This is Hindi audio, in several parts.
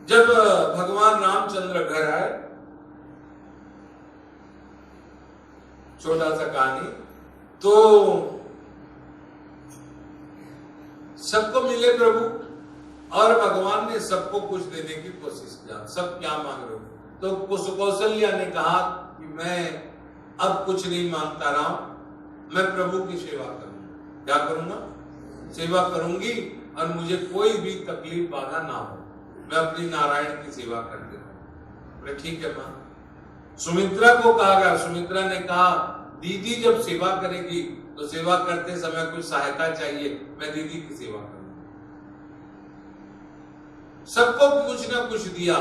जब भगवान रामचंद्र घर आए, छोटा सा कहानी, तो सबको मिले प्रभु, और भगवान ने सबको कुछ देने की कोशिश किया। सब क्या मांग रहे हो? तो कौशल्या ने कहा कि मैं अब कुछ नहीं मांगता राम, मैं प्रभु की सेवा करूंगा। क्या करूंगा? सेवा करूंगी, और मुझे कोई भी तकलीफ बाधा ना हो, मैं अपनी नारायण की सेवा करती रहूं। बोले ठीक है मां। सुमित्रा को कहा गया, सुमित्रा ने कहा दीदी जब सेवा करेगी तो सेवा करते समय कुछ सहायता चाहिए, मैं दीदी की सेवा करूंगा। सबको कुछ ना कुछ दिया,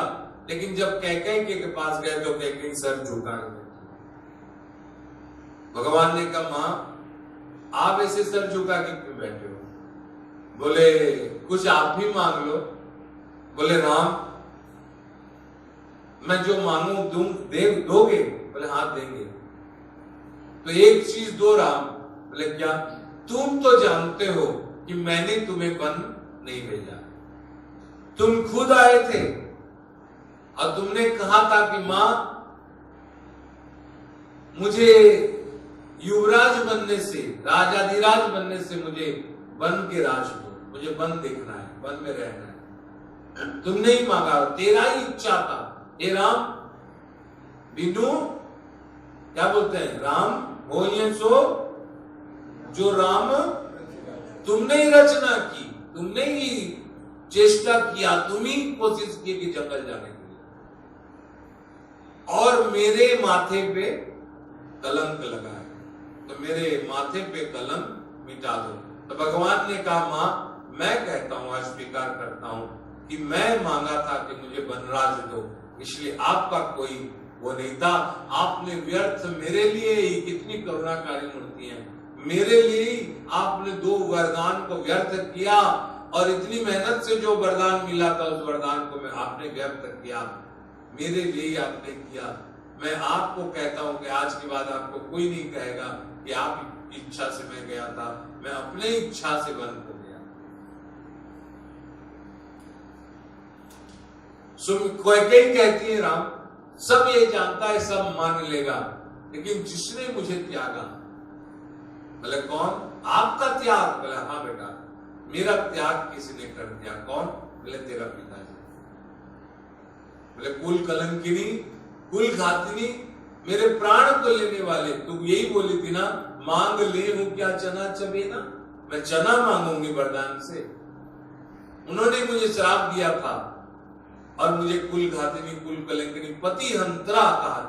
लेकिन जब कैकेयी के पास गए तो कैकेयी सर झुका गए। भगवान ने कहा मां, आप ऐसे सर झुका के क्यों बैठे हो? बोले कुछ आप भी मांग लो। बोले राम, मैं जो मांगू दोगे? बोले हाँ देंगे। तो एक चीज दो राम। बोले क्या? तुम तो जानते हो कि मैंने तुम्हें वन नहीं भेजा, तुम खुद आए थे और तुमने कहा था कि मां मुझे युवराज बनने से, राजाधिराज बनने से मुझे वन के राज दो, मुझे वन देखना है, वन में रहना है। तुमने ही मांगा, तेरा ही इच्छा था। हे राम, बिनु क्या बोलते हैं, राम हो ये सो जो राम तुमने ही रचना की, तुमने ही चेष्टा किया, तुम ही कोशिश की कि जंगल जाने के लिए, और मेरे माथे पे कलंक लगा है, तो मेरे माथे पे कलंक मिटा दो। तो भगवान ने कहा मां, मैं कहता हूं, आज स्वीकार करता हूं कि मैं मांगा था कि मुझे वनराज दो, इसलिए आपका कोई वो नहीं था। आपने व्यर्थ मेरे लिए ही, कितनी करुणाकारी मूर्ति है, मेरे लिए ही आपने दो वरदान को व्यर्थ किया, और इतनी मेहनत से जो वरदान मिला था उस वरदान को मैं आपने व्यर्थ किया, मेरे लिए ही आपने किया। मैं आपको कहता हूं कि आज के बाद आपको कोई नहीं कहेगा कि आप इच्छा से मैं गया था, मैं अपने इच्छा से वन को गया। कैकेयी कहती है राम, सब ये जानता है, सब मान लेगा, लेकिन जिसने मुझे त्यागा। बोले कौन? आपका त्याग? बोले हाँ बेटा, मेरा त्याग किसी ने कर दिया। कौन? बोले तेरा पिताजी। बोले कुल कलंकिनी, कुल घातिनी, मेरे प्राण को लेने वाले, तू यही बोली थी ना, मांग ले हूं क्या चना चबेना, मैं चना मांगूंगी वरदान से। उन्होंने मुझे श्राप दिया था और मुझे कुल घातिनी, कुल कलंकिनी, पति हंत्रा कहा।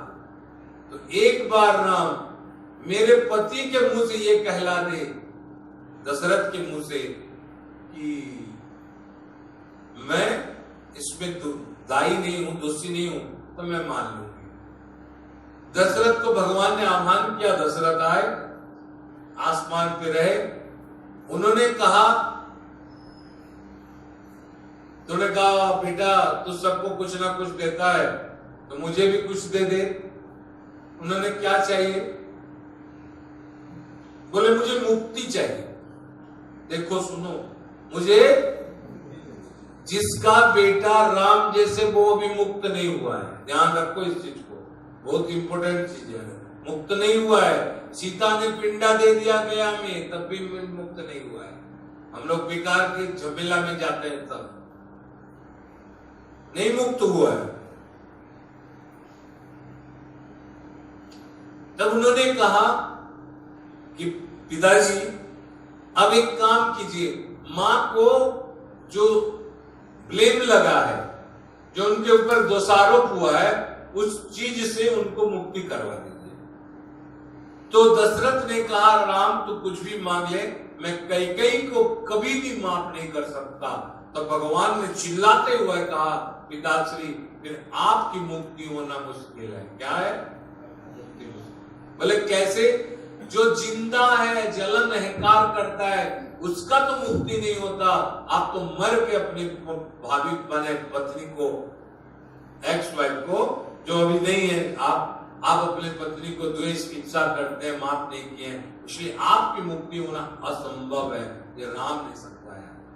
तो एक बार राम मेरे पति के मुंह से ये कहला दे, दशरथ के मुंह से, कि मैं इसमें दाई नहीं हूं, दोषी नहीं हूं, तो मैं मान लूंगी। दशरथ को भगवान ने आह्वान किया, दशरथ आए, आसमान पे रहे। उन्होंने कहा, तूने कहा बेटा तू सबको कुछ ना कुछ देता है, तो मुझे भी कुछ दे दे। उन्होंने क्या चाहिए? बोले मुझे मुक्ति चाहिए। देखो सुनो, मुझे, जिसका बेटा राम जैसे वो अभी मुक्त नहीं हुआ है, ध्यान रखो इस चीज को, बहुत इंपॉर्टेंट चीज है, मुक्त नहीं हुआ है। सीता ने पिंडा दे दिया गया में, तब भी मुक्त नहीं हुआ है। हम लोग बेकार के झमेला में जाते हैं, तब नहीं मुक्त हुआ है। तब उन्होंने कहा कि पिताजी अब एक काम कीजिए, मां को जो ब्लेम लगा है, जो उनके ऊपर दोषारोप हुआ है, उस चीज से उनको मुक्ति करवा दीजिए। तो दशरथ ने कहा राम तू कुछ भी मांग ले, मैं कैकेयी को कभी भी माफ नहीं कर सकता। तो भगवान ने चिल्लाते हुए कहा, पिताश्री फिर आपकी मुक्ति होना मुश्किल है। क्या है? मुक्ति मुश्किल। बोले कैसे? जो जिंदा है, जलन अहंकार करता है, उसका तो मुक्ति नहीं होता। आप तो मर के अपनी भाभी बने पत्नी को, एक्स वाइफ को, जो अभी नहीं है, आप अपने पत्नी को द्वेष इच्छा करते हैं, माफ नहीं किए, इसलिए आपकी मुक्ति होना असंभव है। ये राम ने